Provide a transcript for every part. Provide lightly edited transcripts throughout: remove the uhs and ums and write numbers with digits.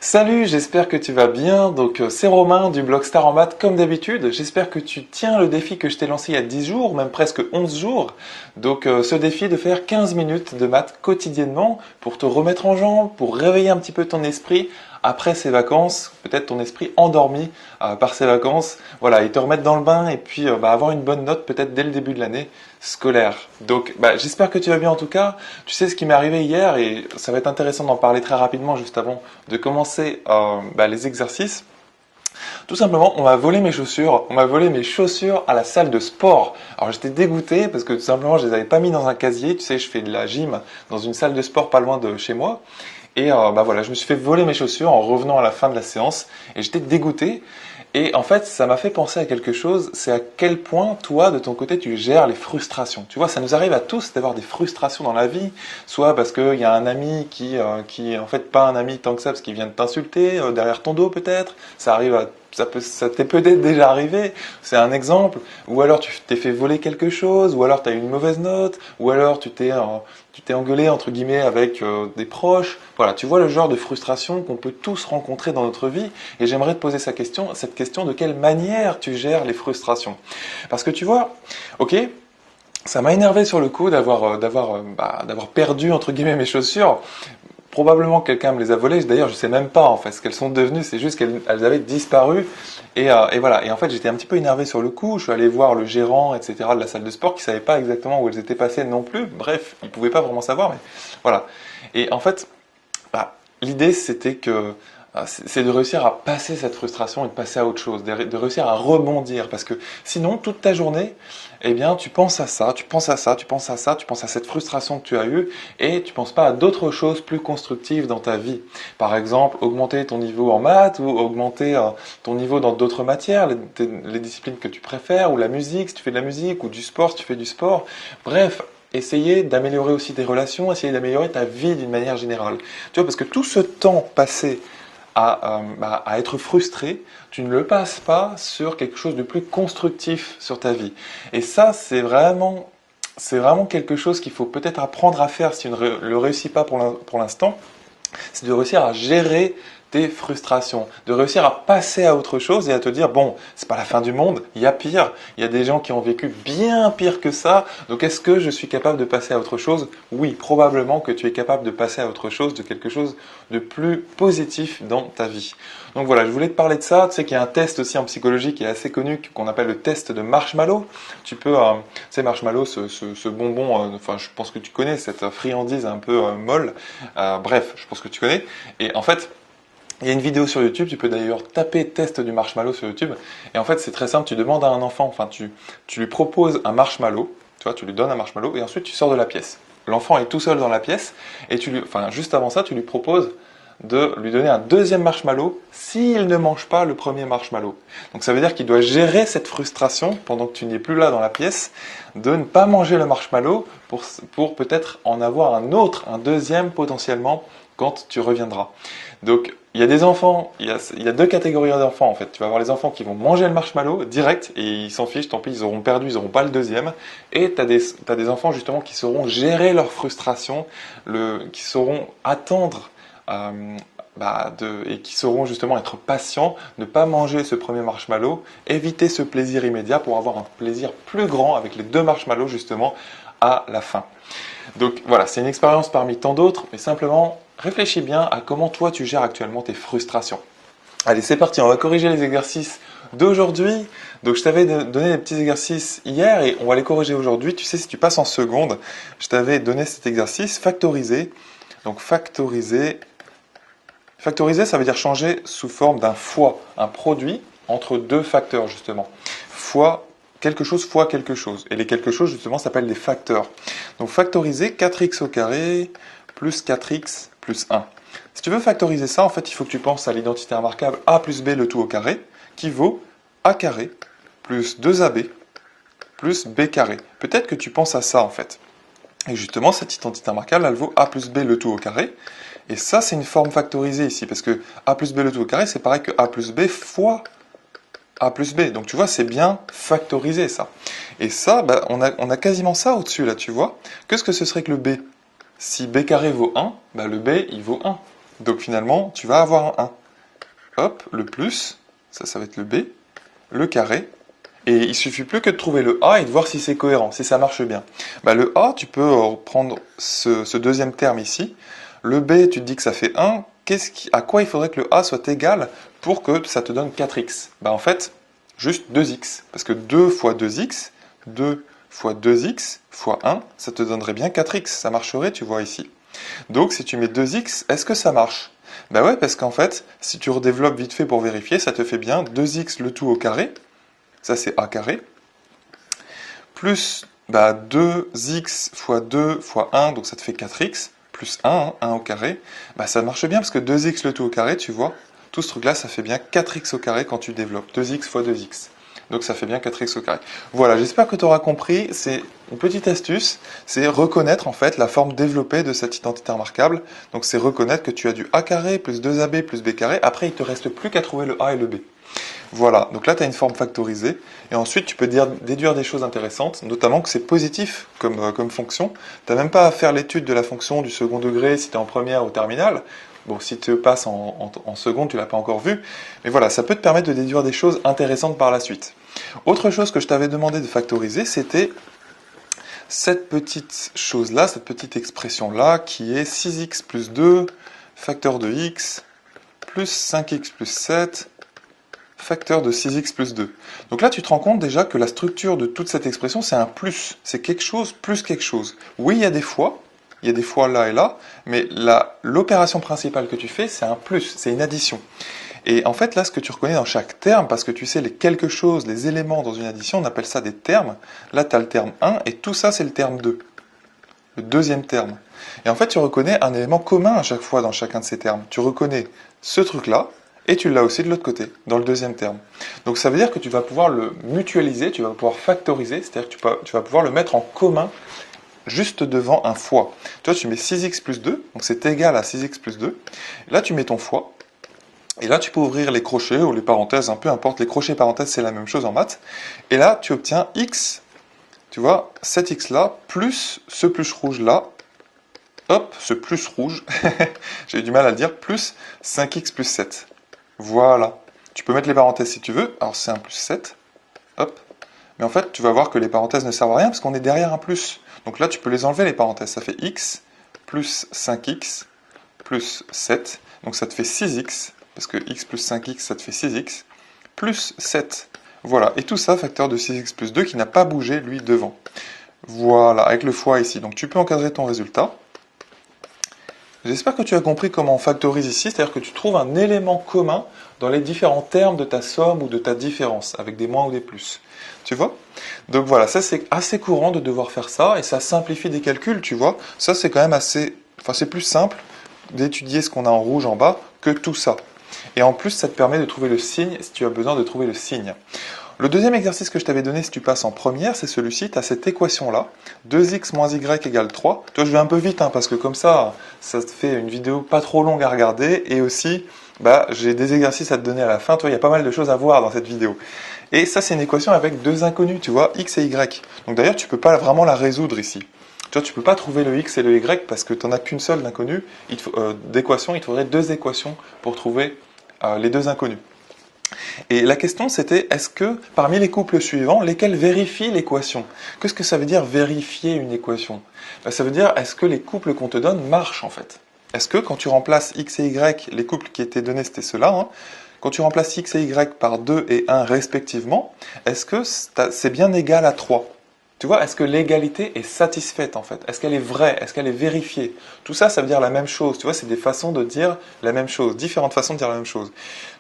Salut, j'espère que tu vas bien. C'est Romain du blog Star en maths comme d'habitude. J'espère que tu tiens le défi que je t'ai lancé il y a 10 jours, même presque 11 jours. Ce défi de faire 15 minutes de maths quotidiennement pour te remettre en jambe, pour réveiller un petit peu ton esprit après ces vacances, peut-être ton esprit endormi par ces vacances, voilà, et te remettre dans le bain et puis avoir une bonne note peut-être dès le début de l'année scolaire. J'espère que tu vas bien en tout cas. Tu sais ce qui m'est arrivé hier et ça va être intéressant d'en parler très rapidement juste avant de commencer les exercices. Tout simplement, on m'a volé mes chaussures. On m'a volé mes chaussures à la salle de sport. Alors j'étais dégoûté parce que tout simplement je les avais pas mis dans un casier. Tu sais, je fais de la gym dans une salle de sport pas loin de chez moi. Je me suis fait voler mes chaussures en revenant à la fin de la séance et j'étais dégoûté. Et en fait, ça m'a fait penser à quelque chose, c'est à quel point toi, de ton côté, tu gères les frustrations. Tu vois, ça nous arrive à tous d'avoir des frustrations dans la vie, soit parce qu'il y a un ami qui est en fait pas un ami tant que ça, parce qu'il vient de t'insulter derrière ton dos peut-être. Ça t'est peut-être déjà arrivé, c'est un exemple. Ou alors tu t'es fait voler quelque chose, ou alors tu as eu une mauvaise note, ou alors tu t'es engueulé entre guillemets avec des proches. Voilà, tu vois le genre de frustration qu'on peut tous rencontrer dans notre vie. Et j'aimerais te poser cette question, de quelle manière tu gères les frustrations. Parce que tu vois, ok, ça m'a énervé sur le coup d'avoir perdu entre guillemets mes chaussures. Probablement que quelqu'un me les a volées. D'ailleurs, je sais même pas en fait ce qu'elles sont devenues. C'est juste qu'elles avaient disparu. Et voilà. Et en fait, j'étais un petit peu énervé sur le coup. Je suis allé voir le gérant, etc. de la salle de sport qui savait pas exactement où elles étaient passées non plus. Bref, il pouvait pas vraiment savoir. Mais voilà. Et en fait, l'idée c'était que c'est de réussir à passer cette frustration et de passer à autre chose, de réussir à rebondir. Parce que sinon, toute ta journée, eh bien, tu penses à ça, tu penses à ça, tu penses à ça, tu penses à cette frustration que tu as eue et tu penses pas à d'autres choses plus constructives dans ta vie. Par exemple, augmenter ton niveau en maths ou augmenter ton niveau dans d'autres matières, les disciplines que tu préfères, ou la musique si tu fais de la musique, ou du sport si tu fais du sport. Bref, essayer d'améliorer aussi tes relations, essayer d'améliorer ta vie d'une manière générale. Tu vois, parce que tout ce temps passé à être frustré, tu ne le passes pas sur quelque chose de plus constructif sur ta vie. Et ça, c'est vraiment quelque chose qu'il faut peut-être apprendre à faire si tu ne le réussis pas pour l'instant, c'est de réussir à gérer tes frustrations, de réussir à passer à autre chose et à te dire bon, c'est pas la fin du monde, il y a pire, il y a des gens qui ont vécu bien pire que ça, donc est-ce que je suis capable de passer à autre chose? Oui, probablement que tu es capable de passer à autre chose, de quelque chose de plus positif dans ta vie. Donc voilà, je voulais te parler de ça. Tu sais qu'il y a un test aussi en psychologie qui est assez connu, qu'on appelle le test de marshmallow. Tu sais, marshmallow, ce bonbon, je pense que tu connais cette friandise un peu molle. Bref, je pense que tu connais. Et en fait, il y a une vidéo sur YouTube, tu peux d'ailleurs taper test du marshmallow sur YouTube. Et en fait, c'est très simple, tu demandes à un enfant, tu lui proposes un marshmallow, tu vois, tu lui donnes un marshmallow et ensuite tu sors de la pièce. L'enfant est tout seul dans la pièce et juste avant ça, tu lui proposes de lui donner un deuxième marshmallow s'il ne mange pas le premier marshmallow. Donc ça veut dire qu'il doit gérer cette frustration pendant que tu n'es plus là dans la pièce, de ne pas manger le marshmallow pour peut-être en avoir un deuxième potentiellement quand tu reviendras. Donc il y a des enfants, il y a deux catégories d'enfants en fait. Tu vas avoir les enfants qui vont manger le marshmallow direct et ils s'en fichent, tant pis, ils auront perdu, ils n'auront pas le deuxième. Et tu as des enfants justement qui sauront gérer leur frustration, qui sauront attendre et qui sauront justement être patients, ne pas manger ce premier marshmallow, éviter ce plaisir immédiat pour avoir un plaisir plus grand avec les deux marshmallows justement à la fin. Donc voilà, c'est une expérience parmi tant d'autres, mais simplement réfléchis bien à comment toi tu gères actuellement tes frustrations. Allez, c'est parti, on va corriger les exercices d'aujourd'hui. Donc je t'avais donné des petits exercices hier et on va les corriger aujourd'hui. Tu sais, si tu passes en seconde, je t'avais donné cet exercice, factoriser. Donc factoriser, ça veut dire changer sous forme d'un fois, un produit entre deux facteurs justement. Quelque chose fois quelque chose. Et les quelque chose justement s'appellent des facteurs. Donc factoriser 4x au carré plus 4x plus 1. Si tu veux factoriser ça, en fait, il faut que tu penses à l'identité remarquable a plus b le tout au carré, qui vaut a carré plus 2ab plus b carré. Peut-être que tu penses à ça, en fait. Et justement, cette identité remarquable, elle vaut a plus b le tout au carré. Et ça, c'est une forme factorisée ici, parce que a plus b le tout au carré, c'est pareil que a plus b fois a plus b. Donc tu vois, c'est bien factorisé, ça. Et ça, on a quasiment ça au-dessus, là, tu vois. Qu'est-ce que ce serait que le b? Si b carré vaut 1, le b, il vaut 1. Donc finalement, tu vas avoir un 1. Hop, le plus, ça va être le B, le carré, et il suffit plus que de trouver le A et de voir si c'est cohérent, si ça marche bien. Bah, le A, tu peux prendre ce deuxième terme ici. Le B, tu te dis que ça fait 1. À quoi il faudrait que le A soit égal pour que ça te donne 4x? Bah, en fait, juste 2x. Parce que 2 fois 2x, 2 fois 2x fois 1, ça te donnerait bien 4x. Ça marcherait, tu vois ici. Donc si tu mets 2x, est-ce que ça marche? Bah ouais, parce qu'en fait, si tu redéveloppes vite fait pour vérifier, ça te fait bien 2x le tout au carré, ça c'est a carré, plus 2x fois 2 fois 1, donc ça te fait 4x, plus 1, hein, 1 au carré, bah ça marche bien parce que 2x le tout au carré, tu vois, tout ce truc-là, ça fait bien 4x au carré quand tu développes, 2x fois 2x. Donc ça fait bien 4x au carré. Voilà, j'espère que tu auras compris. C'est une petite astuce, c'est reconnaître en fait la forme développée de cette identité remarquable. Donc c'est reconnaître que tu as du a carré plus 2ab plus b carré. Après, il ne te reste plus qu'à trouver le a et le b. Voilà, donc là tu as une forme factorisée. Et ensuite, tu peux déduire des choses intéressantes, notamment que c'est positif comme fonction. Tu n'as même pas à faire l'étude de la fonction du second degré si tu es en première ou terminale. Bon, si tu passes en seconde, tu l'as pas encore vu. Mais voilà, ça peut te permettre de déduire des choses intéressantes par la suite. Autre chose que je t'avais demandé de factoriser, c'était cette petite chose-là, cette petite expression-là, qui est 6x plus 2, facteur de x, plus 5x plus 7, facteur de 6x plus 2. Donc là, tu te rends compte déjà que la structure de toute cette expression, c'est un plus. C'est quelque chose plus quelque chose. Oui, il y a des fois là et là, mais l'opération principale que tu fais, c'est un plus, c'est une addition. Et en fait, là, ce que tu reconnais dans chaque terme, parce que tu sais les quelque chose, les éléments dans une addition, on appelle ça des termes. Là, tu as le terme 1, et tout ça, c'est le terme 2, le deuxième terme. Et en fait, tu reconnais un élément commun à chaque fois dans chacun de ces termes. Tu reconnais ce truc-là, et tu l'as aussi de l'autre côté, dans le deuxième terme. Donc ça veut dire que tu vas pouvoir le mutualiser, tu vas pouvoir factoriser, c'est-à-dire que tu vas pouvoir le mettre en commun juste devant un fois. Toi, tu mets 6x plus 2, donc c'est égal à 6x plus 2. Là, tu mets ton fois. Et là, tu peux ouvrir les crochets ou les parenthèses, peu importe. Les crochets et parenthèses, c'est la même chose en maths. Et là, tu obtiens x, tu vois, 7x là, plus ce plus rouge là. Hop, ce plus rouge, j'ai eu du mal à le dire, plus 5x plus 7. Voilà. Tu peux mettre les parenthèses si tu veux. Alors, c'est un plus 7. Hop. Mais en fait, tu vas voir que les parenthèses ne servent à rien parce qu'on est derrière un plus. Donc là, tu peux les enlever, les parenthèses. Ça fait x plus 5x plus 7. Donc ça te fait 6x, parce que x plus 5x, ça te fait 6x, plus 7. Voilà, et tout ça, facteur de 6x plus 2 qui n'a pas bougé, lui, devant. Voilà, avec le fois ici. Donc tu peux encadrer ton résultat. J'espère que tu as compris comment on factorise ici, c'est-à-dire que tu trouves un élément commun dans les différents termes de ta somme ou de ta différence, avec des moins ou des plus. Tu vois? Donc voilà, ça c'est assez courant de devoir faire ça, et ça simplifie des calculs, tu vois? Ça c'est quand même assez... Enfin, c'est plus simple d'étudier ce qu'on a en rouge en bas que tout ça. Et en plus, ça te permet de trouver le signe si tu as besoin de trouver le signe. Le deuxième exercice que je t'avais donné si tu passes en première, c'est celui-ci, tu as cette équation-là, 2x moins y égale 3. Toi, je vais un peu vite, parce que comme ça te fait une vidéo pas trop longue à regarder, et aussi, j'ai des exercices à te donner à la fin. Toi, il y a pas mal de choses à voir dans cette vidéo. Et ça, c'est une équation avec deux inconnus, tu vois, x et y. Donc d'ailleurs, tu peux pas vraiment la résoudre ici. Tu vois, tu peux pas trouver le x et le y parce que tu n'en as qu'une seule d'inconnue. D'équation, il te faudrait deux équations pour trouver les deux inconnus. Et la question c'était, est-ce que parmi les couples suivants, lesquels vérifient l'équation? Qu'est-ce que ça veut dire vérifier une équation? Ça veut dire, est-ce que les couples qu'on te donne marchent en fait? Est-ce que quand tu remplaces x et y, les couples qui étaient donnés c'était ceux-là, quand tu remplaces x et y par 2 et 1 respectivement, est-ce que c'est bien égal à 3? Tu vois, est-ce que l'égalité est satisfaite en fait? Est-ce qu'elle est vraie? Est-ce qu'elle est vérifiée? Tout ça, ça veut dire la même chose. Tu vois, c'est des façons de dire la même chose, différentes façons de dire la même chose.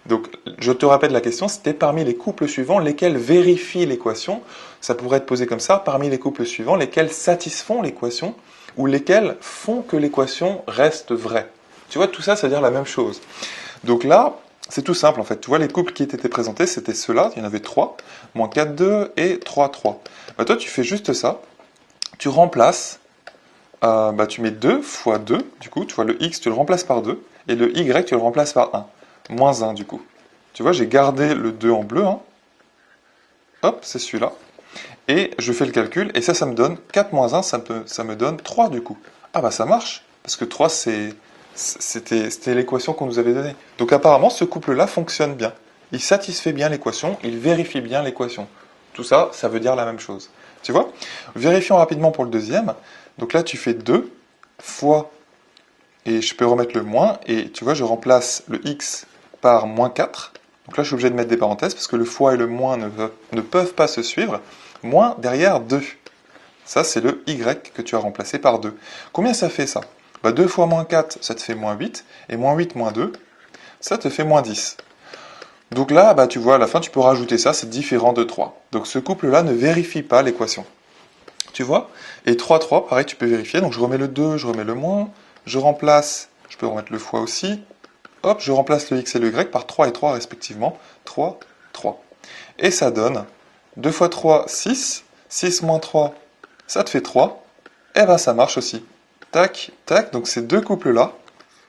Donc, je te répète la question, c'était parmi les couples suivants, lesquels vérifient l'équation? Ça pourrait être posé comme ça, parmi les couples suivants, lesquels satisfont l'équation ou lesquels font que l'équation reste vraie. Tu vois, tout ça, ça veut dire la même chose. Donc là, c'est tout simple en fait. Tu vois, les couples qui étaient présentés, c'était ceux-là. Il y en avait 3. Moins 4, 2 et 3, 3. Toi, tu fais juste ça. Tu remplaces. Tu mets 2 fois 2. Du coup, tu vois, le x, tu le remplaces par 2. Et le y, tu le remplaces par 1. Moins 1 du coup. Tu vois, j'ai gardé le 2 en bleu. Hop, c'est celui-là. Et je fais le calcul. Et ça me donne 4 moins 1, ça me donne 3 du coup. Ah ça marche. Parce que 3, c'est C'était l'équation qu'on nous avait donnée. Donc apparemment, ce couple-là fonctionne bien. Il satisfait bien l'équation, il vérifie bien l'équation. Tout ça, ça veut dire la même chose. Tu vois? Vérifions rapidement pour le deuxième. Donc là, tu fais 2 fois, et je peux remettre le moins, et tu vois, je remplace le x par moins 4. Donc là, je suis obligé de mettre des parenthèses, parce que le fois et le moins ne peuvent pas se suivre. Moins derrière 2. Ça, c'est le y que tu as remplacé par 2. Combien ça fait ça? 2 fois moins 4, ça te fait moins 8. Et moins 8 moins 2, ça te fait moins 10. Donc là, tu vois, à la fin, tu peux rajouter ça, c'est différent de 3. Donc ce couple-là ne vérifie pas l'équation. Tu vois? Et 3, 3, pareil, tu peux vérifier. Donc je remets le 2, je remets le moins. Je remplace, je peux remettre le fois aussi. Hop, je remplace le x et le y par 3 et 3 respectivement. 3, 3. Et ça donne 2 fois 3, 6. 6 moins 3, ça te fait 3. Et ça marche aussi. Tac, tac. Donc ces deux couples-là,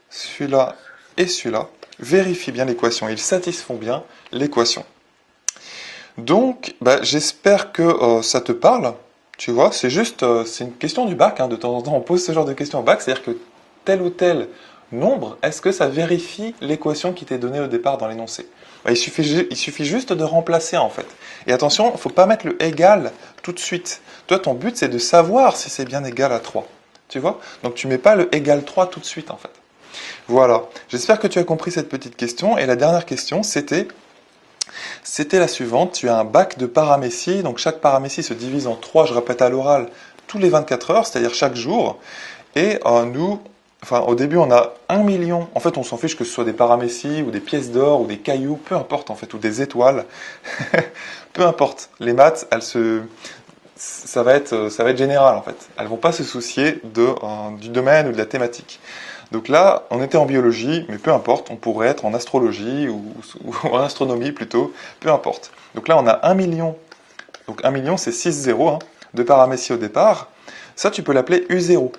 celui-là et celui-là, vérifient bien l'équation. Ils satisfont bien l'équation. Donc, j'espère que ça te parle. Tu vois, c'est juste, c'est une question du bac. De temps en temps, on pose ce genre de questions au bac. C'est-à-dire que tel ou tel nombre, est-ce que ça vérifie l'équation qui t'est donnée au départ dans l'énoncé? Il suffit juste de remplacer en fait. Et attention, il ne faut pas mettre le égal tout de suite. Toi, ton but, c'est de savoir si c'est bien égal à 3. Tu vois? Donc tu ne mets pas le égal 3 tout de suite en fait. Voilà. J'espère que tu as compris cette petite question. Et la dernière question, c'était la suivante. Tu as un bac de paramécie. Donc chaque paramécie se divise en 3, je répète à l'oral, tous les 24 heures, c'est-à-dire chaque jour. Et au début, on a 1 million. En fait, on s'en fiche que ce soit des paramécies, ou des pièces d'or, ou des cailloux, peu importe en fait, ou des étoiles. Peu importe. Les maths, ça va être général en fait. Elles vont pas se soucier du domaine ou de la thématique. Donc là, on était en biologie, mais peu importe, on pourrait être en astrologie ou en astronomie plutôt, peu importe. Donc là, on a 1 million. Donc 1 million, c'est 6 zéros de paramécie au départ. Ça, tu peux l'appeler U0.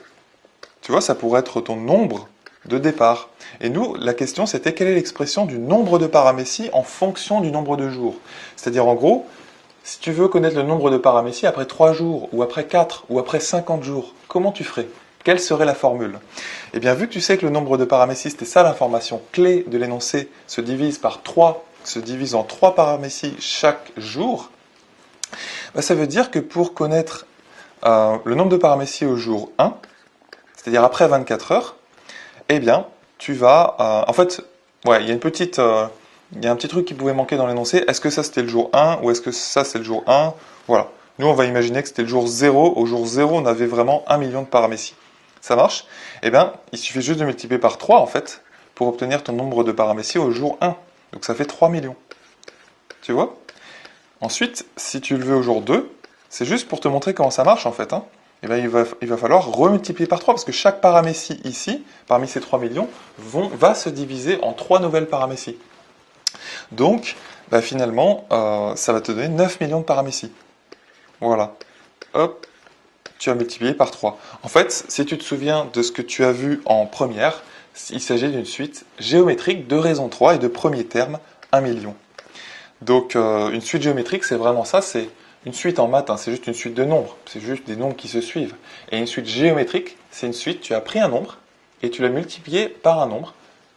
Tu vois, ça pourrait être ton nombre de départ. Et nous, la question, c'était quelle est l'expression du nombre de paramécies en fonction du nombre de jours? C'est-à-dire, en gros, si tu veux connaître le nombre de paramécies après 3 jours, ou après 4, ou après 50 jours, comment tu ferais? Quelle serait la formule? Eh bien, vu que tu sais que le nombre de paramécies, c'était ça l'information clé de l'énoncé, se divise en 3 paramécies chaque jour, ça veut dire que pour connaître le nombre de paramécies au jour 1, c'est-à-dire après 24 heures, eh bien, tu vas... il y a un petit truc qui pouvait manquer dans l'énoncé. Est-ce que ça c'était le jour 1 ou est-ce que ça c'est le jour 1? Voilà. Nous, on va imaginer que c'était le jour 0. Au jour 0, on avait vraiment 1 million de paramécies. Ça marche? Eh bien, il suffit juste de multiplier par 3, en fait, pour obtenir ton nombre de paramécies au jour 1. Donc ça fait 3 millions. Tu vois? Ensuite, si tu le veux au jour 2, c'est juste pour te montrer comment ça marche, en fait. Eh bien, il va falloir remultiplier par 3, parce que chaque paramécie ici, parmi ces 3 millions, va se diviser en 3 nouvelles paramécies. Donc, finalement, ça va te donner 9 millions de paramécies. Voilà. Hop, tu as multiplié par 3. En fait, si tu te souviens de ce que tu as vu en première, il s'agit d'une suite géométrique de raison 3 et de premier terme 1 million. Donc, une suite géométrique, c'est vraiment ça, c'est une suite en maths, c'est juste une suite de nombres, c'est juste des nombres qui se suivent. Et une suite géométrique, c'est une suite, tu as pris un nombre et tu l'as multiplié par un nombre,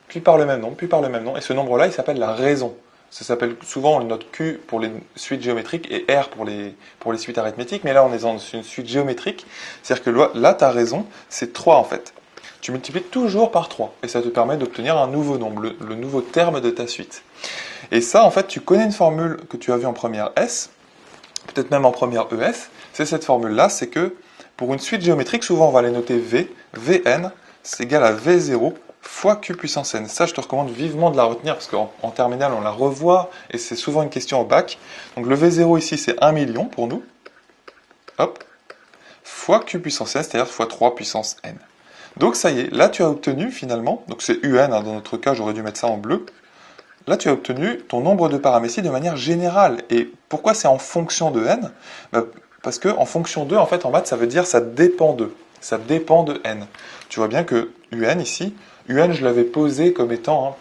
puis par le même nombre, puis par le même nombre, et ce nombre-là, il s'appelle la raison. Ça s'appelle souvent, on le note Q pour les suites géométriques et R pour les suites arithmétiques, mais là, on est dans une suite géométrique, c'est-à-dire que là, ta raison, c'est 3 en fait. Tu multiplies toujours par 3, et ça te permet d'obtenir un nouveau nombre, le nouveau terme de ta suite. Et ça, en fait, tu connais une formule que tu as vue en première S, peut-être même en première ES, c'est cette formule-là, c'est que pour une suite géométrique, souvent on va les noter V, Vn, c'est égal à V0 fois Q puissance n. Ça, je te recommande vivement de la retenir, parce qu'en terminale, on la revoit, et c'est souvent une question au bac. Donc le V0 ici, c'est 1 million pour nous, hop, fois Q puissance n, c'est-à-dire fois 3 puissance n. Donc ça y est, là tu as obtenu finalement, donc c'est UN, dans notre cas, j'aurais dû mettre ça en bleu. Là, tu as obtenu ton nombre de paramécies de manière générale. Et pourquoi c'est en fonction de n? Parce que en fonction de, en fait, en maths, ça veut dire ça dépend de. Ça dépend de n. Tu vois bien que un ici, un, je l'avais posé comme étant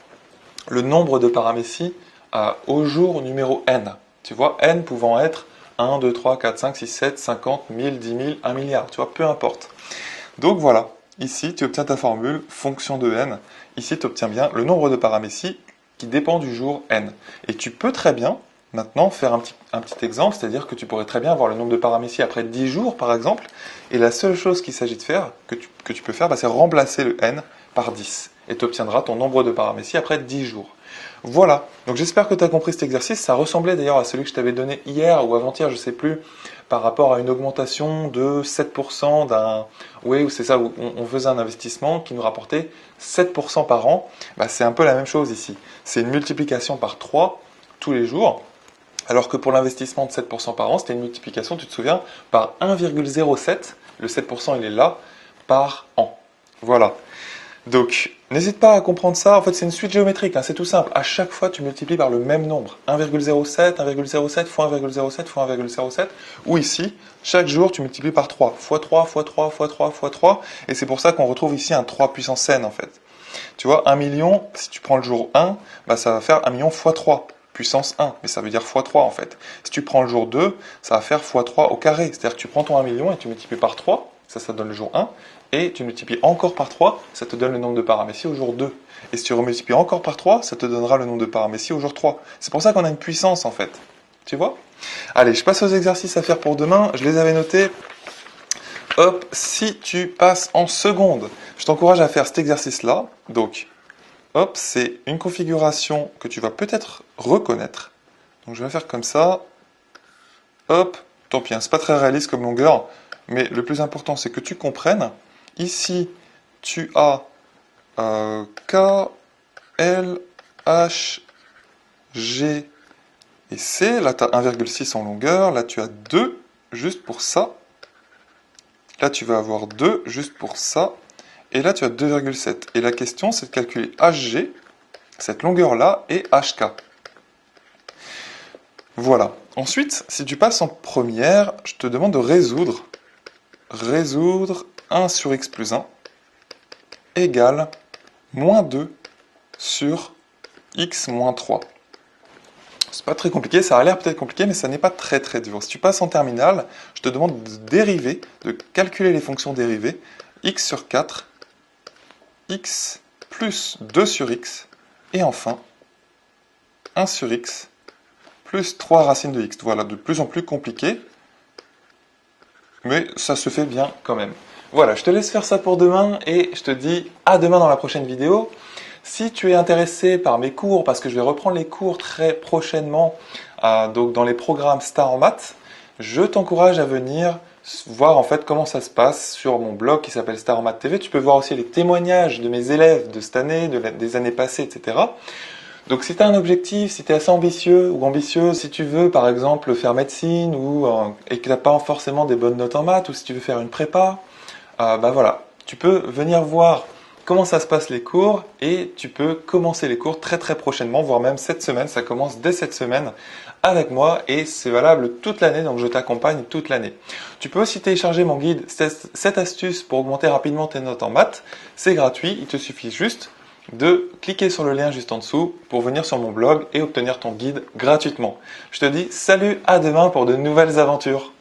le nombre de paramécies au jour numéro n. Tu vois, n pouvant être 1, 2, 3, 4, 5, 6, 7, 50, 1000, 10 000, 1 milliard. Tu vois, peu importe. Donc voilà. ici tu obtiens ta formule fonction de n. Ici tu obtiens bien le nombre de paraméties qui dépend du jour n. Et tu peux très bien maintenant faire un petit exemple, c'est-à-dire que tu pourrais très bien avoir le nombre de paraméties après 10 jours par exemple, et la seule chose qu'il s'agit de faire, que tu peux faire, c'est remplacer le n par 10, et tu obtiendras ton nombre de paraméties après 10 jours. Voilà, donc j'espère que tu as compris cet exercice. Ça ressemblait d'ailleurs à celui que je t'avais donné hier ou avant-hier, je ne sais plus, par rapport à une augmentation de 7% d'un... Oui, c'est ça, où on faisait un investissement qui nous rapportait 7% par an. Bah, c'est un peu la même chose ici. C'est une multiplication par 3 tous les jours, alors que pour l'investissement de 7% par an, c'était une multiplication, tu te souviens, par 1,07. Le 7%, il est là, par an. Voilà. Donc, n'hésite pas à comprendre ça. En fait, c'est une suite géométrique, hein, c'est tout simple. À chaque fois, tu multiplies par le même nombre. 1,07, 1,07 fois 1,07 fois 1,07. Ou ici, chaque jour, tu multiplies par 3. Fois 3, fois 3, fois 3, fois 3. Et c'est pour ça qu'on retrouve ici un 3 puissance n, en fait. Tu vois, 1 million, si tu prends le jour 1, bah, ça va faire 1 million fois 3, puissance 1. Mais ça veut dire fois 3, en fait. Si tu prends le jour 2, ça va faire fois 3 au carré. C'est-à-dire que tu prends ton 1 million et tu multiplies par 3. Ça donne le jour 1. Et tu multiplies encore par 3, ça te donne le nombre de paraméties au jour 2. Et si tu remultiplies encore par 3, ça te donnera le nombre de paraméties au jour 3. C'est pour ça qu'on a une puissance en fait. Tu vois? Allez, je passe aux exercices à faire pour demain. Je les avais notés. Hop, si tu passes en seconde, je t'encourage à faire cet exercice-là. Donc, hop, c'est une configuration que tu vas peut-être reconnaître. Donc je vais faire comme ça. Hop, tant pis, hein, c'est pas très réaliste comme longueur. Mais le plus important, c'est que tu comprennes. Ici, tu as K, L, H, G et C. Là, tu as 1,6 en longueur. Là, tu as 2 juste pour ça. Là, tu vas avoir 2 juste pour ça. Et là, tu as 2,7. Et la question, c'est de calculer HG, cette longueur-là, et HK. Voilà. Ensuite, si tu passes en première, je te demande de résoudre 1 sur x plus 1 égale moins 2 sur x moins 3. C'est pas très compliqué, ça a l'air peut-être compliqué, mais ça n'est pas très très dur. Si tu passes en terminale, je te demande de dériver, de calculer les fonctions dérivées, x sur 4, x plus 2 sur x, et enfin 1 sur x plus 3 racines de x. Voilà, de plus en plus compliqué, mais ça se fait bien quand même. Voilà, je te laisse faire ça pour demain et je te dis à demain dans la prochaine vidéo. Si tu es intéressé par mes cours, parce que je vais reprendre les cours très prochainement, donc dans les programmes Star en maths, je t'encourage à venir voir en fait comment ça se passe sur mon blog qui s'appelle Star en maths TV. Tu peux voir aussi les témoignages de mes élèves de cette année, des années passées, etc. Donc si tu as un objectif, si tu es assez ambitieux ou ambitieuse, si tu veux par exemple faire médecine et que tu n'as pas forcément des bonnes notes en maths, ou si tu veux faire une prépa, bah voilà, tu peux venir voir comment ça se passe les cours et tu peux commencer les cours très très prochainement, voire même cette semaine, ça commence dès cette semaine avec moi et c'est valable toute l'année, donc je t'accompagne toute l'année. Tu peux aussi télécharger mon guide 7 astuces pour augmenter rapidement tes notes en maths, c'est gratuit, il te suffit juste de cliquer sur le lien juste en dessous pour venir sur mon blog et obtenir ton guide gratuitement. Je te dis salut, à demain pour de nouvelles aventures.